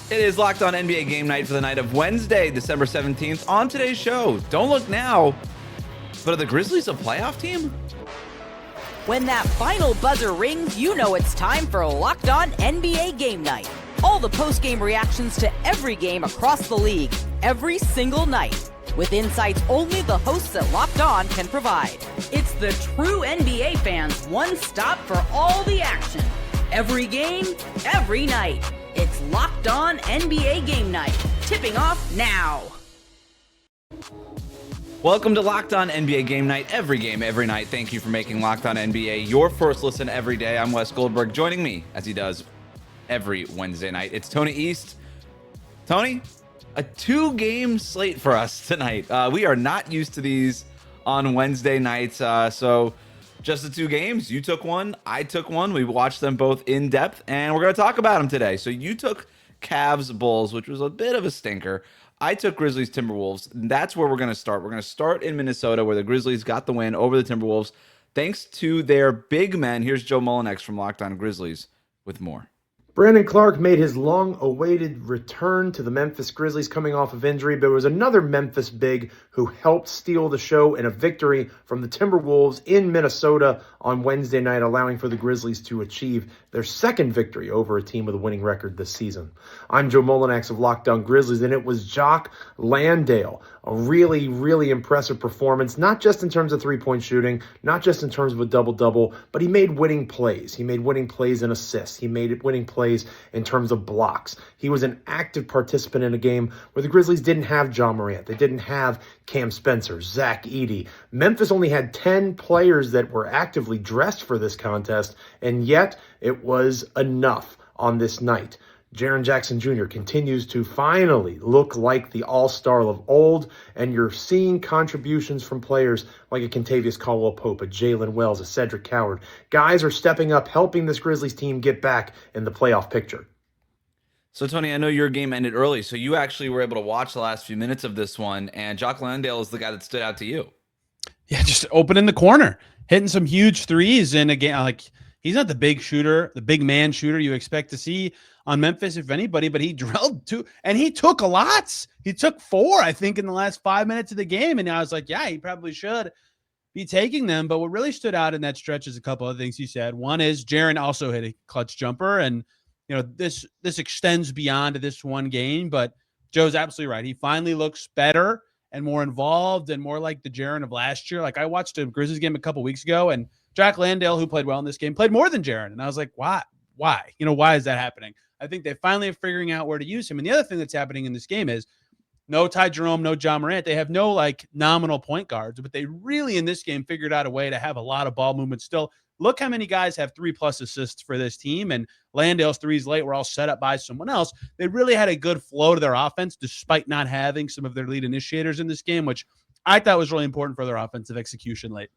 It is Locked On NBA Game Night for the night of Wednesday, December 17th. On today's show, don't look now, but are the Grizzlies a playoff team? When that final buzzer rings, you know it's time for Locked On NBA Game Night. All the post-game reactions to every game across the league, every single night, with insights only the hosts at Locked On can provide. It's the true NBA fans' one stop for all the action. Every game, every night. It's Locked On NBA Game Night, tipping off now. Welcome to Locked On NBA Game Night, every game, every night. Thank you for making Locked On NBA your first listen every day. I'm Wes Goldberg, joining me, as he does every Wednesday night. It's Tony East. Tony, a two-game slate for us tonight. We are not used to these on Wednesday nights, so just the two games. You took one, I took one. We watched them both in depth, and we're going to talk about them today. So you took Cavs Bulls, which was a bit of a stinker. I took Grizzlies Timberwolves. And that's where we're going to start. We're going to start in Minnesota, where the Grizzlies got the win over the Timberwolves thanks to their big men. Here's Joe Mullinex from Locked On Grizzlies with more. Brandon Clarke made his long-awaited return to the Memphis Grizzlies coming off of injury, but it was another Memphis big who helped steal the show in a victory from the Timberwolves in Minnesota on Wednesday night, allowing for the Grizzlies to achieve their second victory over a team with a winning record this season. I'm Joe Mullinex of Locked On Grizzlies, and it was Jock Landale. A really, really impressive performance, not just in terms of three-point shooting, not just in terms of a double-double, but he made winning plays. He made winning plays and assists. He made winning plays in terms of blocks. He was an active participant in a game where the Grizzlies didn't have Ja Morant. They didn't have Cam Spencer, Zach Edey. Memphis only had 10 players that were actively dressed for this contest, and yet it was enough on this night. Jaren Jackson Jr. continues to finally look like the all-star of old, and you're seeing contributions from players like a Kentavious Caldwell-Pope, a Jalen Wells, a Cedric Coward. Guys are stepping up, helping this Grizzlies team get back in the playoff picture. So, Tony, I know your game ended early, so you actually were able to watch the last few minutes of this one, and Jock Landale is the guy that stood out to you. Yeah, just open in the corner, hitting some huge threes in a game. Like, he's not the big shooter, the big man shooter you expect to see on Memphis, if anybody, but he drilled two, and he took a lot. He took 4, I think, in the last 5 minutes of the game, and I was like, yeah, he probably should be taking them. But what really stood out in that stretch is a couple of things he said. One is Jaren also hit a clutch jumper, and you know this extends beyond this one game, but Joe's absolutely right. He finally looks better and more involved and more like the Jaren of last year. Like, I watched a Grizzlies game a couple weeks ago, and Jock Landale, who played well in this game, played more than Jaren, and I was like, why? You know, why is that happening? I think they finally are figuring out where to use him. And the other thing that's happening in this game is no Ty Jerome, no Ja Morant. They have no like nominal point guards, but they really in this game figured out a way to have a lot of ball movement still. Look how many guys have 3+ assists for this team, and Landale's threes late were all set up by someone else. They really had a good flow to their offense despite not having some of their lead initiators in this game, which I thought was really important for their offensive execution late.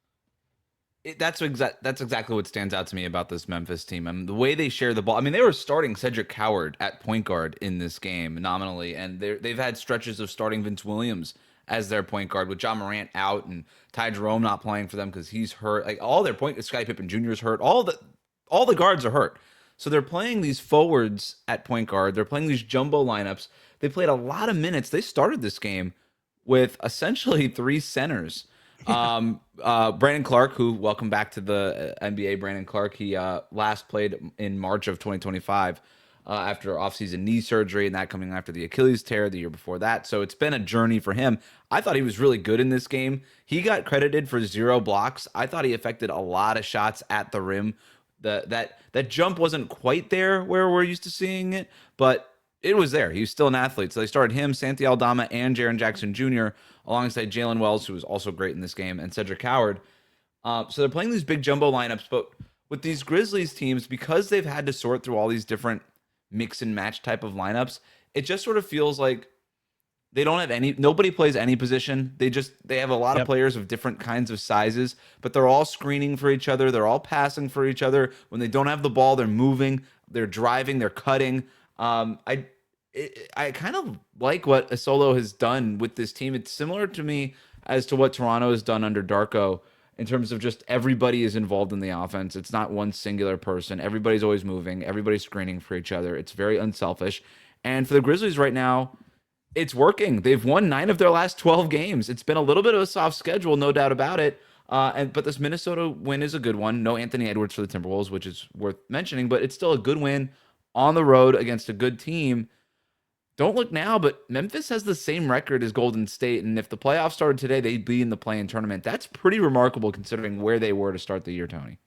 That's exactly what stands out to me about this Memphis team. I mean, the way they share the ball. I mean, they were starting Cedric Coward at point guard in this game nominally, and they've had stretches of starting Vince Williams as their point guard with Ja Morant out and Ty Jerome not playing for them because he's hurt. Like all their Scottie Pippen Jr. is hurt. All the guards are hurt. So they're playing these forwards at point guard. They're playing these jumbo lineups. They played a lot of minutes. They started this game with essentially 3 centers. Brandon Clarke, who welcome back to the NBA. Brandon Clarke, he last played in March of 2025 after offseason knee surgery, and that coming after the Achilles tear the year before that. So it's been a journey for him. I thought he was really good in this game. He got credited for 0 blocks. I thought he affected a lot of shots at the rim. That jump wasn't quite there where we're used to seeing it, but it was there. He was still an athlete. So they started him, Santi Aldama, and Jaren Jackson Jr. alongside Jalen Wells, who was also great in this game, and Cedric Coward. So they're playing these big jumbo lineups, but with these Grizzlies teams, because they've had to sort through all these different mix and match type of lineups, it just sort of feels like they don't have nobody plays any position. They have a lot of players of different kinds of sizes, but they're all screening for each other. They're all passing for each other. When they don't have the ball, they're moving, they're driving, they're cutting. I kind of like what Asolo has done with this team. It's similar to me as to what Toronto has done under Darko in terms of just everybody is involved in the offense. It's not one singular person. Everybody's always moving. Everybody's screening for each other. It's very unselfish. And for the Grizzlies right now, it's working. They've won 9 of their last 12 games. It's been a little bit of a soft schedule, no doubt about it. But this Minnesota win is a good one. No Anthony Edwards for the Timberwolves, which is worth mentioning, but it's still a good win on the road against a good team. Don't look now, but Memphis has the same record as Golden State, and if the playoffs started today, they'd be in the play-in tournament. That's pretty remarkable considering where they were to start the year, Tony.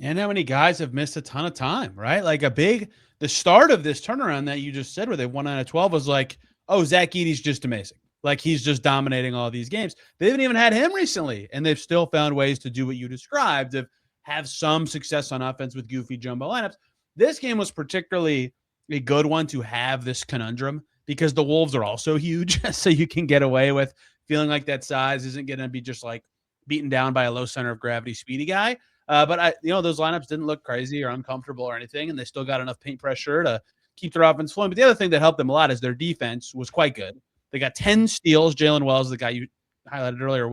And how many guys have missed a ton of time, right? Like the start of this turnaround that you just said where they won out of 12 was like, oh, Zach Edey's just amazing. Like he's just dominating all these games. They haven't even had him recently, and they've still found ways to do what you described, of have some success on offense with goofy jumbo lineups. This game was particularly a good one to have this conundrum because the Wolves are also huge. So you can get away with feeling like that size isn't going to be just like beaten down by a low center of gravity speedy guy. But those lineups didn't look crazy or uncomfortable or anything, and they still got enough paint pressure to keep their offense flowing. But the other thing that helped them a lot is their defense was quite good. They got 10 steals. Jalen Wells, the guy you highlighted earlier,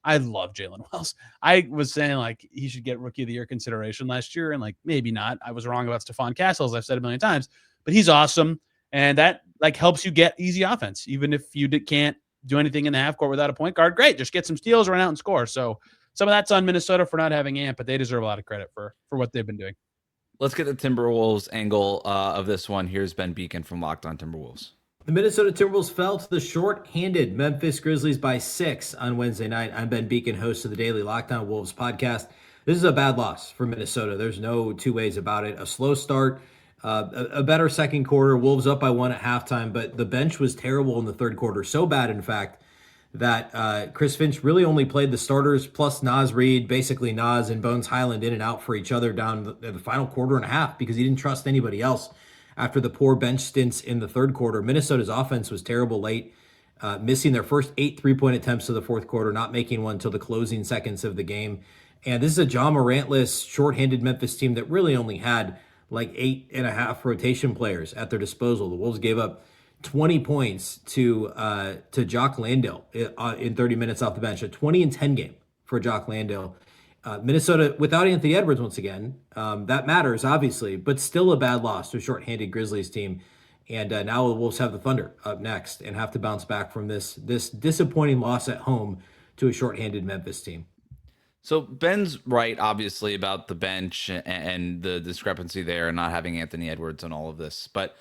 I love Jalen Wells. I was saying like he should get Rookie of the Year consideration last year, and like maybe not. I was wrong about Stephon Castles. I've said a million times, but he's awesome, and that like helps you get easy offense, even if you can't do anything in the half court without a point guard. Great, just get some steals, run out and score. So some of that's on Minnesota for not having Ant, but they deserve a lot of credit for what they've been doing. Let's get the Timberwolves angle of this one. Here's Ben Beacon from Locked On Timberwolves. The Minnesota Timberwolves fell to the short-handed Memphis Grizzlies by 6 on Wednesday night. I'm Ben Beacon, host of the daily Locked On Wolves podcast. This is a bad loss for Minnesota. There's no two ways about it. A slow start, a better second quarter. Wolves up by 1 at halftime, but the bench was terrible in the third quarter. So bad, in fact, that Chris Finch really only played the starters plus Naz Reid, basically Naz and Bones Highland in and out for each other down the final quarter and a half because he didn't trust anybody else after the poor bench stints in the third quarter. Minnesota's offense was terrible late, missing their first 8 3-point attempts of the fourth quarter, not making one until the closing seconds of the game. And this is a Ja Morant-less, short-handed Memphis team that really only had like 8.5 rotation players at their disposal. The Wolves gave up 20 points to Jock Landale in 30 minutes off the bench, a 20-10 game for Jock Landale. Minnesota without Anthony Edwards once again. That matters, obviously, but still a bad loss to a short-handed Grizzlies team. And now the Wolves have the Thunder up next and have to bounce back from this disappointing loss at home to a short-handed Memphis team. So Ben's right, obviously, about the bench and the discrepancy there and not having Anthony Edwards and all of this. But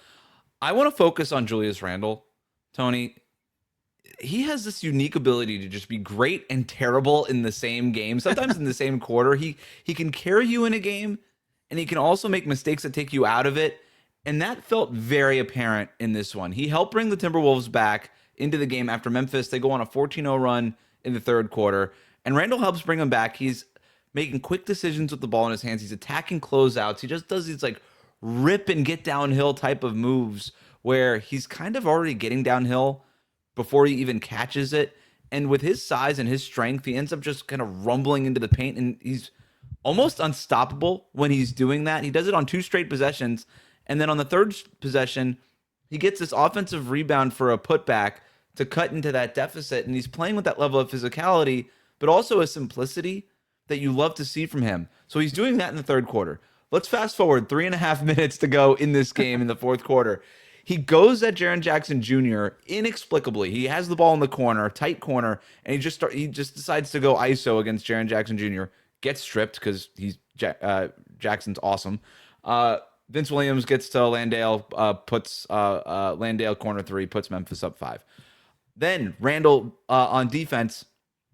I want to focus on Julius Randle, Tony. He has this unique ability to just be great and terrible in the same game, sometimes in the same quarter. He can carry you in a game, and he can also make mistakes that take you out of it. And that felt very apparent in this one. He helped bring the Timberwolves back into the game after Memphis. They go on a 14-0 run in the third quarter, and Randle helps bring them back. He's making quick decisions with the ball in his hands. He's attacking closeouts. He just does these like rip and get downhill type of moves where he's kind of already getting downhill before he even catches it. And with his size and his strength, he ends up just kind of rumbling into the paint, and he's almost unstoppable when he's doing that. He does it on 2 straight possessions, and then on the third possession, he gets this offensive rebound for a putback to cut into that deficit, and he's playing with that level of physicality, but also a simplicity that you love to see from him. So he's doing that in the third quarter. Let's fast forward 3.5 minutes to go in this game in the fourth quarter. He goes at Jaren Jackson Jr. inexplicably. He has the ball in the corner, tight corner, and he just decides to go ISO against Jaren Jackson Jr. Gets stripped because Jackson's awesome. Vince Williams gets to Landale, puts Landale corner 3, puts Memphis up 5. Then Randle on defense,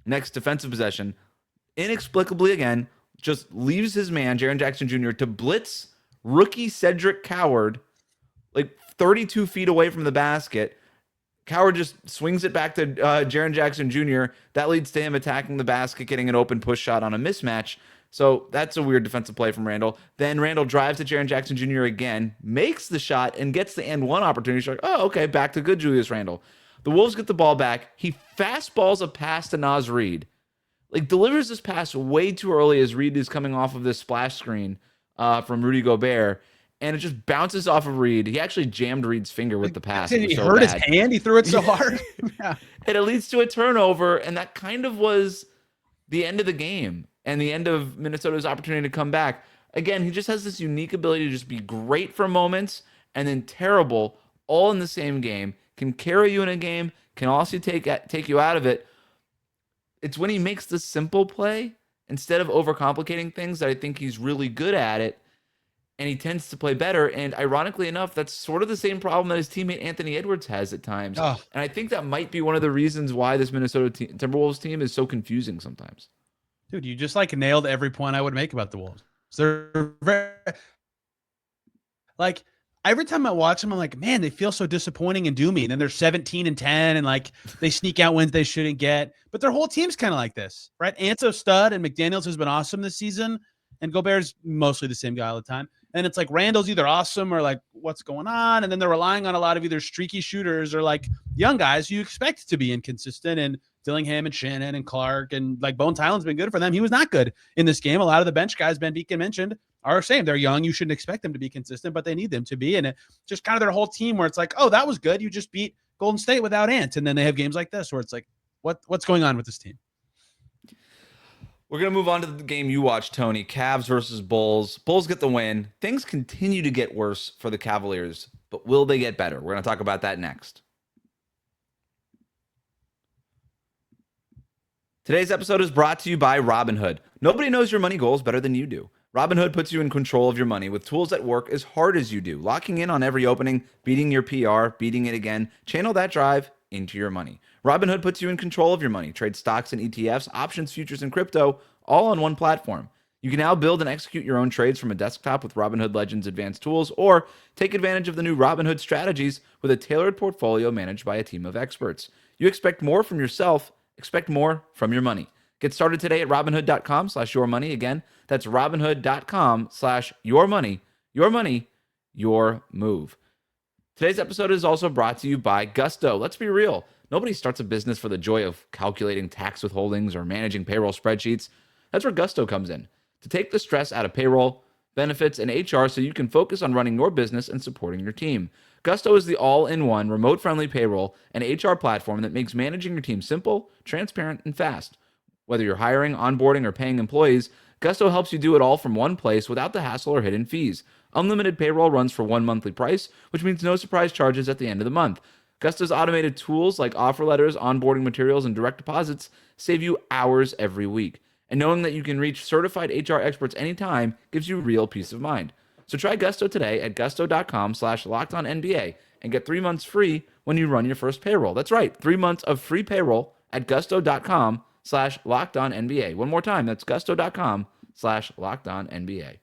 next defensive possession, inexplicably again, just leaves his man, Jaren Jackson Jr., to blitz rookie Cedric Coward, like 32 feet away from the basket. Coward just swings it back to Jaren Jackson Jr. That leads to him attacking the basket, getting an open push shot on a mismatch. So that's a weird defensive play from Randle. Then Randle drives to Jaren Jackson Jr. again, makes the shot, and gets the and one opportunity. You're like, oh, okay, back to good Julius Randle. The Wolves get the ball back. He fastballs a pass to Naz Reid. Like, delivers this pass way too early as Reid is coming off of this splash screen from Rudy Gobert, and it just bounces off of Reid. He actually jammed Reid's finger with the pass. He hurt his hand. He threw it so hard. Yeah. And it leads to a turnover, and that kind of was the end of the game and the end of Minnesota's opportunity to come back. Again, he just has this unique ability to just be great for moments and then terrible all in the same game, can carry you in a game, can also take you out of it. It's when he makes the simple play instead of overcomplicating things that I think he's really good at it, and he tends to play better. And ironically enough, that's sort of the same problem that his teammate Anthony Edwards has at times. Oh. And I think that might be one of the reasons why this Minnesota Timberwolves team is so confusing sometimes. Dude, you just like nailed every point I would make about the Wolves. They're very, like, every time I watch them, I'm like, man, they feel so disappointing and doomy. And then they're 17-10, and like they sneak out wins they shouldn't get. But their whole team's kind of like this, right? Ant's stud, and McDaniels has been awesome this season, and Gobert's mostly the same guy all the time. And it's like Randall's either awesome or like, what's going on? And then they're relying on a lot of either streaky shooters or like young guys you expect to be inconsistent. And Dillingham and Shannon and Clark and like Bone Tylen's been good for them. He was not good in this game. A lot of the bench guys Ben Beacon mentioned are saying they're young. You shouldn't expect them to be consistent, but they need them to be. And it just kind of their whole team where it's like, oh, that was good. You just beat Golden State without Ant. And then they have games like this where it's like, what's going on with this team? We're going to move on to the game you watched, Tony. Cavs versus Bulls. Bulls get the win. Things continue to get worse for the Cavaliers, but will they get better? We're going to talk about that next. Today's episode is brought to you by Robinhood. Nobody knows your money goals better than you do. Robinhood puts you in control of your money with tools that work as hard as you do, locking in on every opening, beating your PR, beating it again. Channel that drive into your money. Robinhood puts you in control of your money. Trade stocks and ETFs, options, futures, and crypto, all on one platform. You can now build and execute your own trades from a desktop with Robinhood Legends advanced tools, or take advantage of the new Robinhood strategies with a tailored portfolio managed by a team of experts. You expect more from yourself, expect more from your money. Get started today at Robinhood.com/yourmoney. Again, that's Robinhood.com/yourmoney. Your money, your move. Today's episode is also brought to you by Gusto. Let's be real. Nobody starts a business for the joy of calculating tax withholdings or managing payroll spreadsheets. That's where Gusto comes in, to take the stress out of payroll, benefits, and HR so you can focus on running your business and supporting your team. Gusto is the all-in-one, remote-friendly payroll and HR platform that makes managing your team simple, transparent, and fast. Whether you're hiring, onboarding, or paying employees, Gusto helps you do it all from one place without the hassle or hidden fees. Unlimited payroll runs for one monthly price, which means no surprise charges at the end of the month. Gusto's automated tools like offer letters, onboarding materials, and direct deposits save you hours every week. And knowing that you can reach certified HR experts anytime gives you real peace of mind. So try Gusto today at gusto.com/lockedonnba and get 3 months free when you run your first payroll. That's right, 3 months of free payroll at gusto.com/lockedonnba. One more time, that's gusto.com/lockedonnba.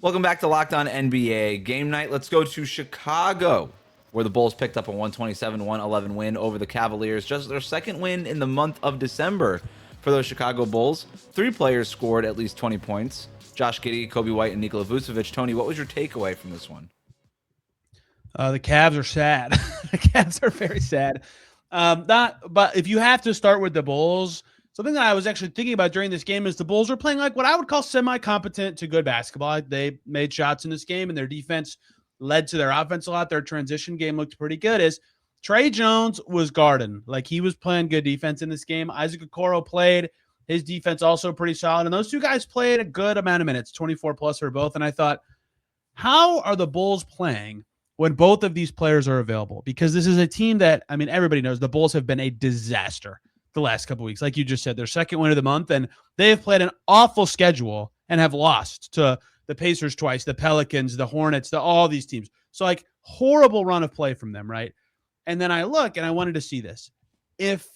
Welcome back to Locked On NBA Game Night. Let's go to Chicago, where the Bulls picked up a 127-111 win over the Cavaliers. Just their second win in the month of December for those Chicago Bulls. 3 players scored at least 20 points. Josh Giddey, Cobe White, and Nikola Vucevic. Tony, what was your takeaway from this one? The Cavs are sad. The Cavs are very sad. But if you have to start with the Bulls, something that I was actually thinking about during this game is the Bulls were playing like what I would call semi-competent to good basketball. They made shots in this game, and their defense led to their offense a lot. Their transition game looked pretty good. As Trey Jones was guarding, like he was playing good defense in this game. Isaac Okoro played. His defense also pretty solid. And those two guys played a good amount of minutes, 24 plus for both. And I thought, how are the Bulls playing when both of these players are available? Because this is a team that, I mean, everybody knows the Bulls have been a disaster the last couple of weeks. Like you just said, their second win of the month, and they have played an awful schedule and have lost to the Pacers twice, the Pelicans, the Hornets, all these teams. So like horrible run of play from them, right? And then I look and I wanted to see this. If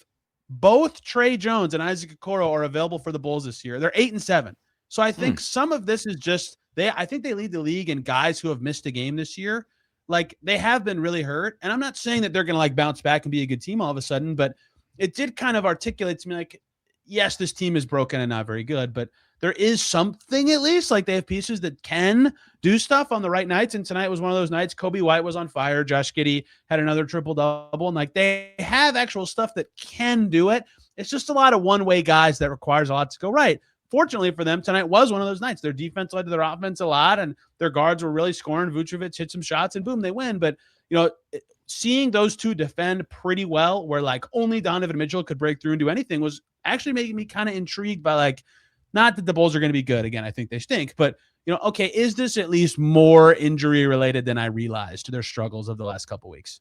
both Trey Jones and Isaac Okoro are available for the Bulls this year, they're 8-7. So I think some of this is just I think they lead the league in guys who have missed a game this year. Like they have been really hurt. And I'm not saying that they're going to like bounce back and be a good team all of a sudden, but it did kind of articulate to me like, yes, this team is broken and not very good, but there is something at least. Like they have pieces that can do stuff on the right nights. And tonight was one of those nights. Cobe White was on fire. Josh Giddey had another triple-double. And like they have actual stuff that can do it. It's just a lot of one-way guys that requires a lot to go right. Fortunately for them, tonight was one of those nights. Their defense led to their offense a lot, and their guards were really scoring. Vucevic hit some shots, and boom, they win. But, you know, seeing those two defend pretty well, where like only Donovan Mitchell could break through and do anything, was actually making me kind of intrigued by like, not that the Bulls are going to be good. Again, I think they stink, but okay, is this at least more injury related than I realized to their struggles of the last couple weeks?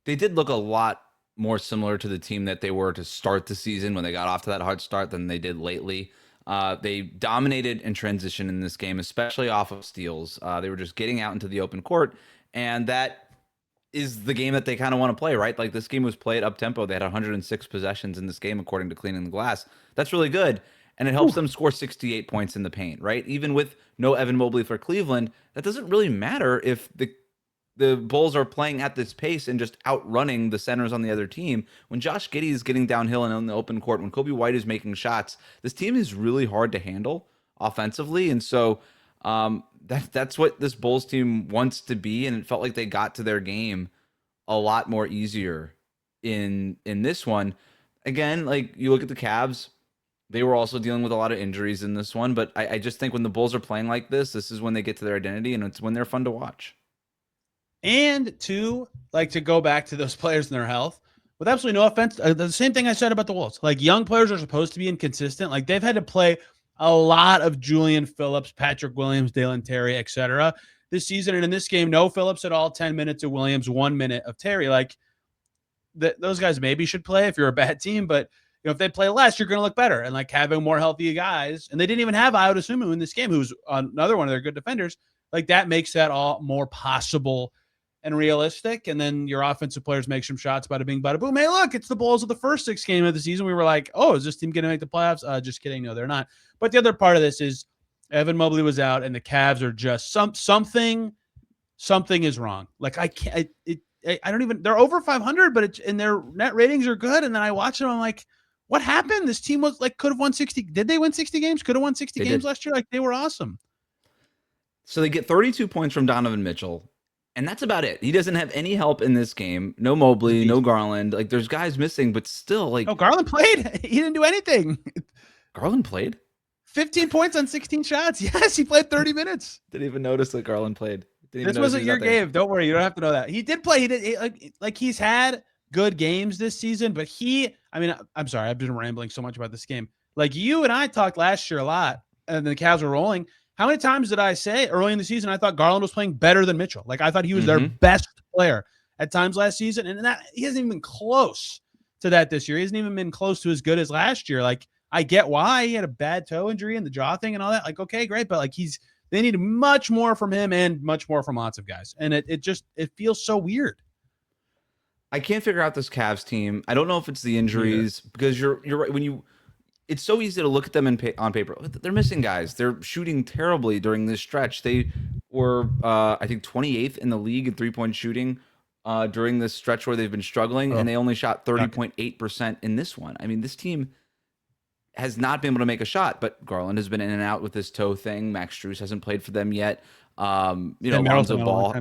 They did look a lot more similar to the team that they were to start the season when they got off to that hard start than they did lately. They dominated in transition in this game, especially off of steals. They were just getting out into the open court, and that is the game that they kind of want to play, right? Like this game was played up tempo. They had 106 possessions in this game, according to Cleaning the Glass. That's really good. And it helps them score 68 points in the paint, right? Even with no Evan Mobley for Cleveland, that doesn't really matter if the Bulls are playing at this pace and just outrunning the centers on the other team. When Josh Giddey is getting downhill and in the open court, when Cobe White is making shots, this team is really hard to handle offensively. And so that's what this Bulls team wants to be. And it felt like they got to their game a lot more easier in this one. Again, like you look at the Cavs, they were also dealing with a lot of injuries in this one. But I just think when the Bulls are playing like this is when they get to their identity, and it's when they're fun to watch. And to go back to those players and their health, with absolutely no offense, the same thing I said about the Wolves. Like, young players are supposed to be inconsistent. Like, they've had to play a lot of Julian Phillips, Patrick Williams, Dalen Terry, etc. this season. And in this game, no Phillips at all, 10 minutes of Williams, 1 minute of Terry. Like, those guys maybe should play if you're a bad team, but if they play less, you're going to look better. And like having more healthy guys, and they didn't even have Ayo Dosunmu in this game, who's another one of their good defenders. Like, that makes that all more possible and realistic. And then your offensive players make some shots, bada bing, bada boom. Hey, look, it's the Bulls of the first 6 games of the season. We were like, oh, is this team going to make the playoffs? Just kidding. No, they're not. But the other part of this is Evan Mobley was out, and the Cavs are just something is wrong. Like, I can't, I don't even, they're over 500, but and their net ratings are good. And then I watch them, I'm like, what happened? This team was like, could have won 60. Did they win 60 games? Could have won 60 games last year. Like, they were awesome. So they get 32 points from Donovan Mitchell. And that's about it. He doesn't have any help in this game. No Mobley, no Garland. Like, there's guys missing, but still, like... Oh, Garland played. He didn't do anything. Garland played? 15 points on 16 shots. Yes, he played 30 minutes. Didn't even notice that Garland played. This wasn't your game. Don't worry. You don't have to know that. He did play. He's had good games this season, but I'm sorry. I've been rambling so much about this game. Like, you and I talked last year a lot, and the Cavs were rolling. How many times did I say early in the season I thought Garland was playing better than Mitchell? Like, I thought he was their best player at times last season, and that he hasn't even been close to that this year. He hasn't even been close to as good as last year. Like, I get why he had a bad toe injury and the jaw thing and all that. Like, okay, great, but like they need much more from him and much more from lots of guys, and it feels so weird. I can't figure out this Cavs team. I don't know if it's the injuries because you're right it's so easy to look at them on paper. They're missing guys. They're shooting terribly during this stretch. They were, I think, 28th in the league in three-point shooting during this stretch where they've been struggling, and they only shot 30.8% in this one. I mean, this team has not been able to make a shot, but Garland has been in and out with this toe thing. Max Strus hasn't played for them yet. Lonzo Ball.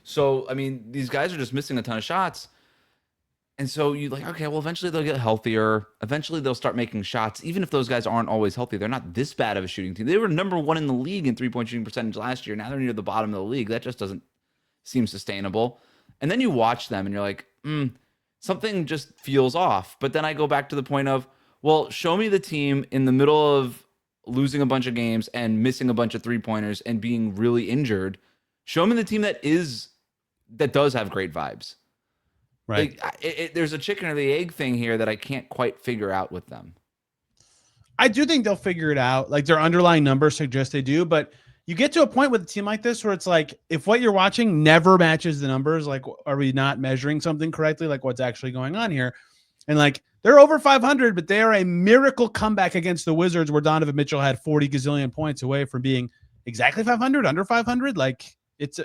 So, I mean, these guys are just missing a ton of shots. And so you like, okay, well, eventually they'll get healthier. Eventually they'll start making shots. Even if those guys aren't always healthy, they're not this bad of a shooting team. They were number 1 in the league in three-point shooting percentage last year. Now they're near the bottom of the league. That just doesn't seem sustainable. And then you watch them and you're like, something just feels off. But then I go back to the point of, well, show me the team in the middle of losing a bunch of games and missing a bunch of three-pointers and being really injured. Show me the team that does have great vibes. Right. Like, there's a chicken or the egg thing here that I can't quite figure out with them. I do think they'll figure it out. Like, their underlying numbers suggest they do, but you get to a point with a team like this where it's like, if what you're watching never matches the numbers, like, are we not measuring something correctly? Like, what's actually going on here? And like, they're over 500, but they are a miracle comeback against the Wizards where Donovan Mitchell had 40 gazillion points away from being exactly 500, under 500. Like, they'd be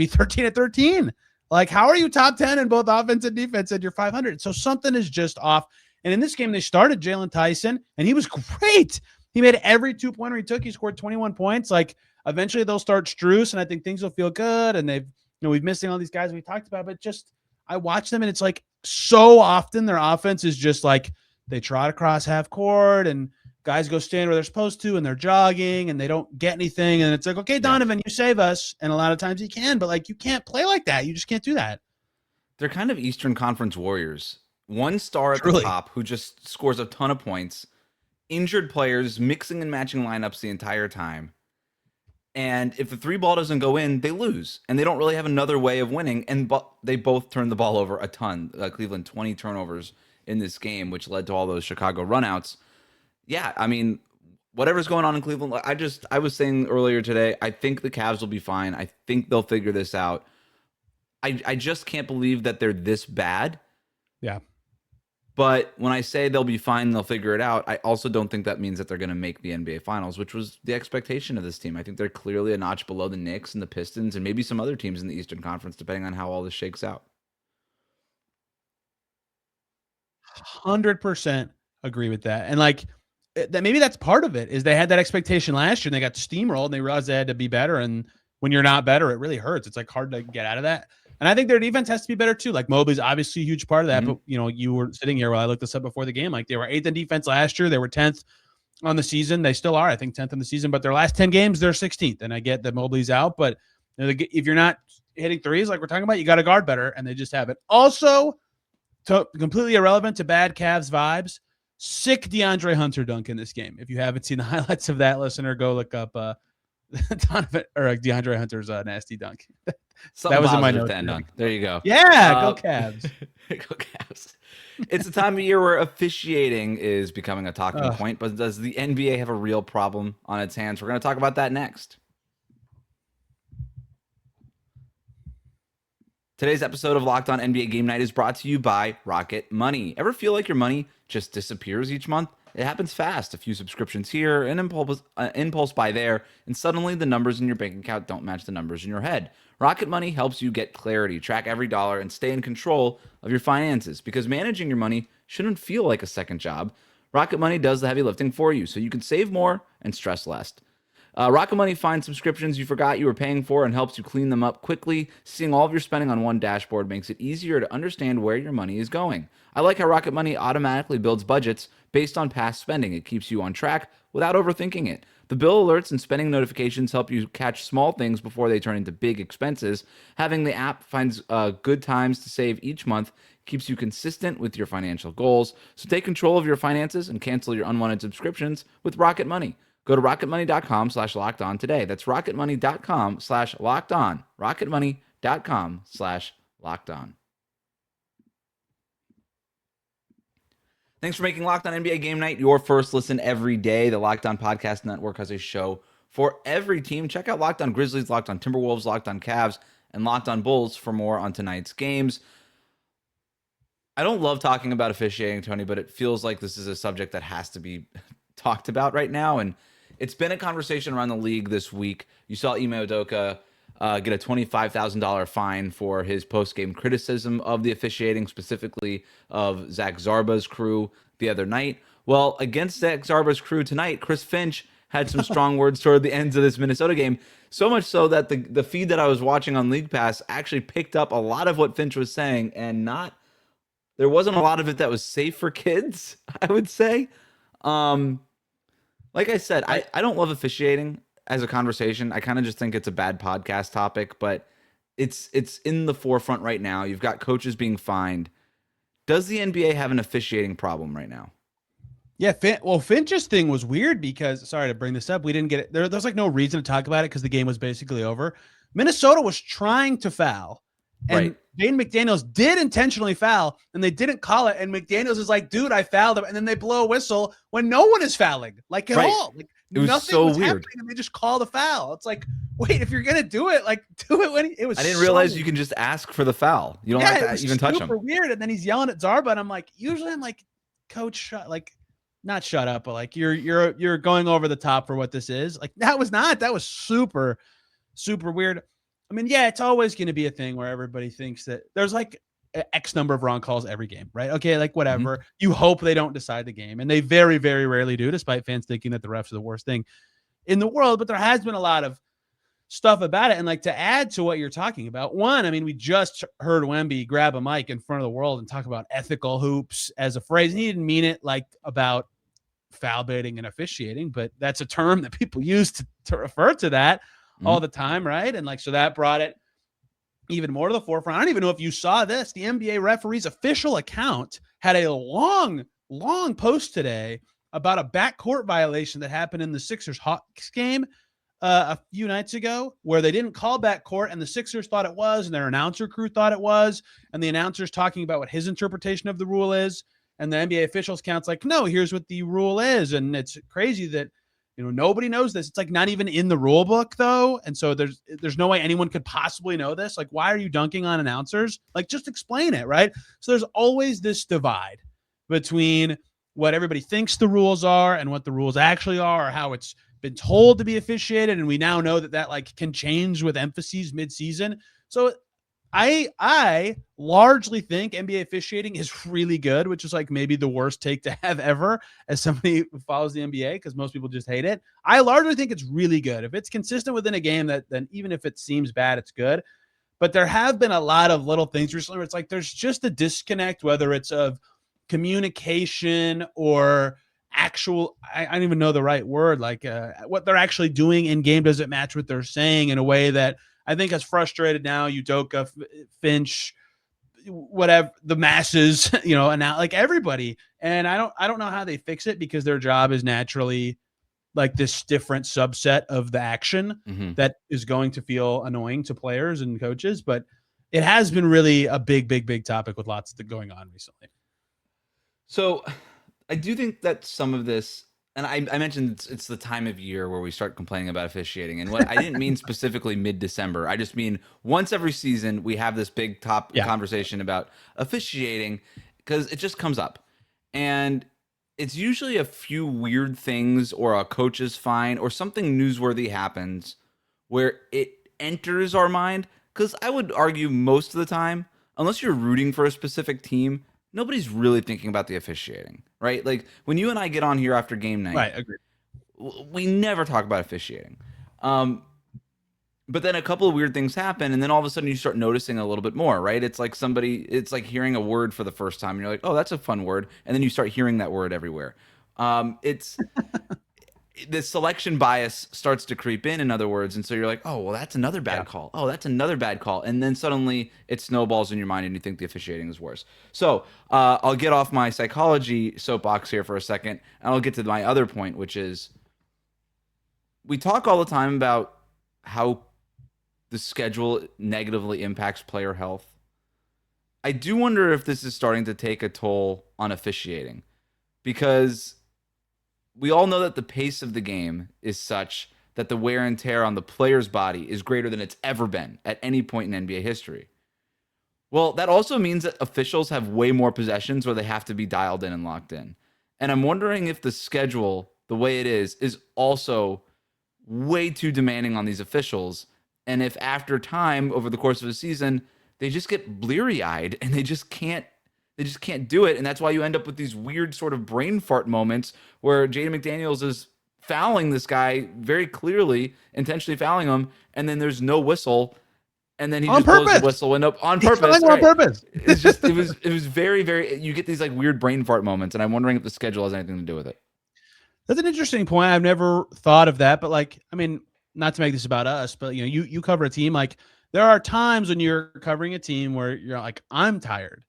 13-13. Like, how are you top 10 in both offense and defense and you're 500? So something is just off. And in this game, they started Jalen Tyson, and he was great. He made every two-pointer he took. He scored 21 points. Like, eventually they'll start Strus, and I think things will feel good. And we've missing all these guys we talked about, but just I watch them, and it's like so often their offense is just like they trot across half court, and guys go stand where they're supposed to, and they're jogging, and they don't get anything. And it's like, okay, Donovan, you save us. And a lot of times he can, but like, you can't play like that. You just can't do that. They're kind of Eastern Conference Warriors. One star at the top who just scores a ton of points, injured players mixing and matching lineups the entire time. And if the 3 ball doesn't go in, they lose. And they don't really have another way of winning. And they both turned the ball over a ton. Cleveland, 20 turnovers in this game, which led to all those Chicago runouts. Yeah, I mean, whatever's going on in Cleveland, I was saying earlier today, I think the Cavs will be fine. I think they'll figure this out. I just can't believe that they're this bad. Yeah. But when I say they'll be fine, they'll figure it out, I also don't think that means that they're going to make the NBA Finals, which was the expectation of this team. I think they're clearly a notch below the Knicks and the Pistons and maybe some other teams in the Eastern Conference, depending on how all this shakes out. 100% agree with that. And like that, maybe that's part of it is they had that expectation last year and they got steamrolled and they realized they had to be better. And when you're not better, it really hurts. It's like hard to get out of that. And I think their defense has to be better too. Like Mobley's obviously a huge part of that. Mm-hmm. But you were sitting here while I looked this up before the game. Like they were 8th in defense last year. They were 10th on the season. They still are, I think, 10th in the season. But their last 10 games, they're 16th. And I get that Mobley's out, but if you're not hitting threes like we're talking about, you got to guard better, and they just haven't. Also, completely irrelevant to bad Cavs vibes, sick DeAndre Hunter dunk in this game. If you haven't seen the highlights of that, listener, go look up Donovan or DeAndre Hunter's nasty dunk. That was in my notes. Dunk. There you go. Yeah, go Cavs. Go Cavs. It's a time of year where officiating is becoming a talking point, but does the NBA have a real problem on its hands? We're going to talk about that next. Today's episode of Locked On NBA Game Night is brought to you by Rocket Money. Ever feel like your money just disappears each month? It happens fast. A few subscriptions here, an impulse buy there, and suddenly the numbers in your bank account don't match the numbers in your head. Rocket Money helps you get clarity, track every dollar, and stay in control of your finances, because managing your money shouldn't feel like a second job. Rocket Money does the heavy lifting for you, so you can save more and stress less. Rocket Money finds subscriptions you forgot you were paying for and helps you clean them up quickly. Seeing all of your spending on one dashboard makes it easier to understand where your money is going. I like how Rocket Money automatically builds budgets based on past spending. It keeps you on track without overthinking it. The bill alerts and spending notifications help you catch small things before they turn into big expenses. Having the app finds good times to save each month keeps you consistent with your financial goals. So take control of your finances and cancel your unwanted subscriptions with Rocket Money. Go to rocketmoney.com/lockedon today. That's rocketmoney.com/lockedon. rocketmoney.com/lockedon. Thanks for making Locked On NBA Game Night your first listen every day. The Locked On Podcast Network has a show for every team. Check out Locked On Grizzlies, Locked On Timberwolves, Locked On Cavs, and Locked On Bulls for more on tonight's games. I don't love talking about officiating, Tony, but it feels like this is a subject that has to be talked about right now. And it's been a conversation around the league this week. You saw Ime Udoka get a $25,000 fine for his post-game criticism of the officiating, specifically of Zach Zarba's crew the other night. Well, against Zach Zarba's crew tonight, Chris Finch had some strong words toward the ends of this Minnesota game, so much so that the feed that I was watching on League Pass actually picked up a lot of what Finch was saying, and there wasn't a lot of it that was safe for kids, I would say. Like I said, I don't love officiating as a conversation. I kind of just think it's a bad podcast topic, but it's in the forefront right now. You've got coaches being fined. Does the NBA have an officiating problem right now? Yeah, Finch's thing was weird because, sorry to bring this up, we didn't get it. There's like no reason to talk about it because the game was basically over. Minnesota was trying to foul, and right. Jane McDaniels did intentionally foul, and they didn't call it. And McDaniels is like, dude, I fouled him. And then they blow a whistle when no one is fouling, like at all. Like it was nothing so was weird. happening, and they just call the foul. It's like, wait, if you're going to do it, like do it when it was. I didn't realize you can just ask for the foul. You don't have to even touch him. Super weird. And then he's yelling at Zarba, and I'm like, usually I'm like, coach, not shut up, but like you're going over the top for what this is. Like that was super, super weird. I mean, yeah, it's always going to be a thing where everybody thinks that there's like X number of wrong calls every game, right? Okay, like whatever. Mm-hmm. You hope they don't decide the game, and they very, very rarely do, despite fans thinking that the refs are the worst thing in the world. But there has been a lot of stuff about it. And like to add to what you're talking about, one, I mean, we just heard Wemby grab a mic in front of the world and talk about ethical hoops as a phrase. And he didn't mean it like about foul baiting and officiating, but that's a term that people use to refer to that all the time, right? And like, so that brought it even more to the forefront. I don't even know if you saw this. The NBA referee's official account had a long post today about a backcourt violation that happened in the Sixers Hawks game a few nights ago, where they didn't call backcourt and the Sixers thought it was, and their announcer crew thought it was, and the announcer's talking about what his interpretation of the rule is, and the NBA officials count's like, no, here's what the rule is. And it's crazy that, nobody knows this. It's like not even in the rule book though. And so there's no way anyone could possibly know this. Like, why are you dunking on announcers? Like, just explain it, right? So there's always this divide between what everybody thinks the rules are and what the rules actually are, or how it's been told to be officiated. And we now know that like can change with emphases mid-season. So I largely think NBA officiating is really good, which is like maybe the worst take to have ever as somebody who follows the NBA, because most people just hate it. I largely think it's really good. If it's consistent within a game, then even if it seems bad, it's good. But there have been a lot of little things recently where it's like there's just a disconnect, whether it's of communication or actual, I don't even know the right word, like what they're actually doing in game doesn't match what they're saying in a way that I think has frustrated now Udoka, Finch, whatever, the masses, and now like everybody. And I don't know how they fix it, because their job is naturally like this different subset of the action that is going to feel annoying to players and coaches. But it has been really a big topic with lots going on recently. So I do think that some of this, and I mentioned it's the time of year where we start complaining about officiating. And what I didn't mean specifically mid-December. I just mean once every season, we have this big conversation about officiating, because it just comes up. And it's usually a few weird things, or a coach's fine, or something newsworthy happens where it enters our mind. Because I would argue most of the time, unless you're rooting for a specific team, nobody's really thinking about the officiating, right? Like when you and I get on here after game night, Right, agreed. We never talk about officiating. But then a couple of weird things happen, and then all of a sudden you start noticing a little bit more, right? It's like it's like hearing a word for the first time, and you're like, oh, that's a fun word. And then you start hearing that word everywhere. It's the selection bias starts to creep in other words. And so you're like, oh, well, that's another bad call. Oh, that's another bad call. And then suddenly it snowballs in your mind and you think the officiating is worse. So I'll get off my psychology soapbox here for a second, and I'll get to my other point, which is we talk all the time about how the schedule negatively impacts player health. I do wonder if this is starting to take a toll on officiating, because we all know that the pace of the game is such that the wear and tear on the player's body is greater than it's ever been at any point in NBA history. Well, that also means that officials have way more possessions where they have to be dialed in and locked in. And I'm wondering if the schedule, the way it is also way too demanding on these officials. And if after time, over the course of a season, they just get bleary-eyed and they just can't do it. And that's why you end up with these weird sort of brain fart moments where Jaden McDaniels is fouling this guy very clearly, intentionally fouling him, and then there's no whistle, and then he just blows the whistle and up on purpose. On purpose. It's just it was very, very, you get these like weird brain fart moments, and I'm wondering if the schedule has anything to do with it. That's an interesting point. I've never thought of that, but like, I mean, not to make this about us, but you cover a team. Like, there are times when you're covering a team where you're like, I'm tired.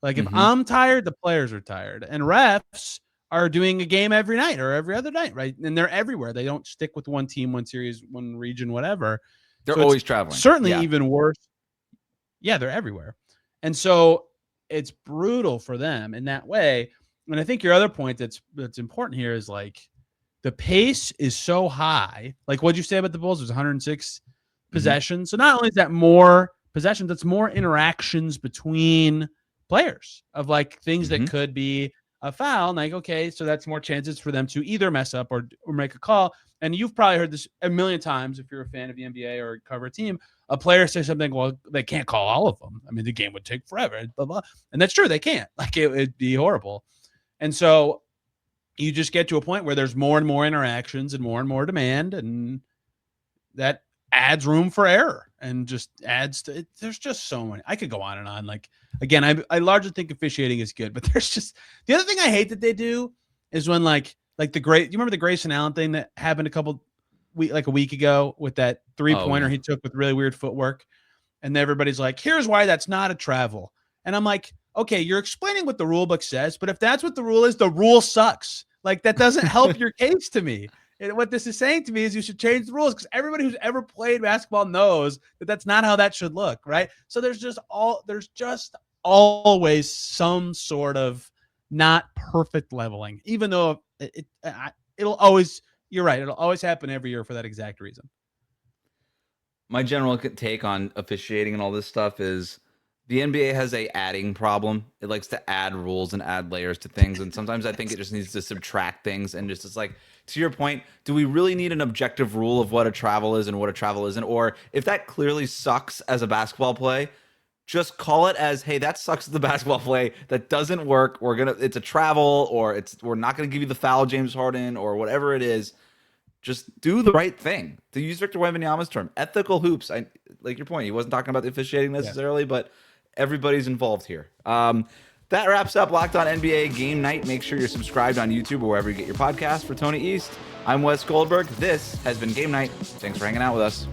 Like, if I'm tired, the players are tired. And refs are doing a game every night or every other night, right? And they're everywhere. They don't stick with one team, one series, one region, whatever. They're always traveling. Certainly even worse. Yeah, they're everywhere. And so it's brutal for them in that way. And I think your other point that's important here is like the pace is so high. Like, what'd you say about the Bulls? It was 106 possessions. So not only is that more possessions, that's more interactions between players of like things that could be a foul. Like, okay, so that's more chances for them to either mess up or make a call. And you've probably heard this a million times if you're a fan of the NBA or cover a team. A player says something, well, they can't call all of them. I mean, the game would take forever, blah, blah. And that's true. They can't. Like, it'd be horrible. And so you just get to a point where there's more and more interactions and more demand, and that adds room for error and just adds to it. There's just so many. I could go on and on. Like, again, I largely think officiating is good, but there's just the other thing I hate that they do is when like the great, you remember the Grayson Allen thing that happened a week ago with that 3-pointer he took with really weird footwork, and everybody's like, here's why that's not a travel. And I'm like, okay, you're explaining what the rule book says, but if that's what the rule is, the rule sucks. Like, that doesn't help your case to me. And what this is saying to me is you should change the rules, because everybody who's ever played basketball knows that that's not how that should look, right? So there's just always some sort of not perfect leveling, even though it'll always, you're right, it'll always happen every year for that exact reason. My general take on officiating and all this stuff is the NBA has a adding problem. It likes to add rules and add layers to things, and sometimes I think it just needs to subtract things. And just, it's like, to your point, do we really need an objective rule of what a travel is and what a travel isn't? Or if that clearly sucks as a basketball play, just call it as, hey, that sucks as the basketball play. That doesn't work. It's a travel, or we're not gonna give you the foul, James Harden, or whatever it is. Just do the right thing. To use Victor Wembanyama's term, ethical hoops. I like your point. He wasn't talking about the officiating necessarily, but everybody's involved here. That wraps up Locked On NBA Game Night. Make sure you're subscribed on YouTube or wherever you get your podcast. For Tony East, I'm Wes Goldberg. This has been Game Night. Thanks for hanging out with us.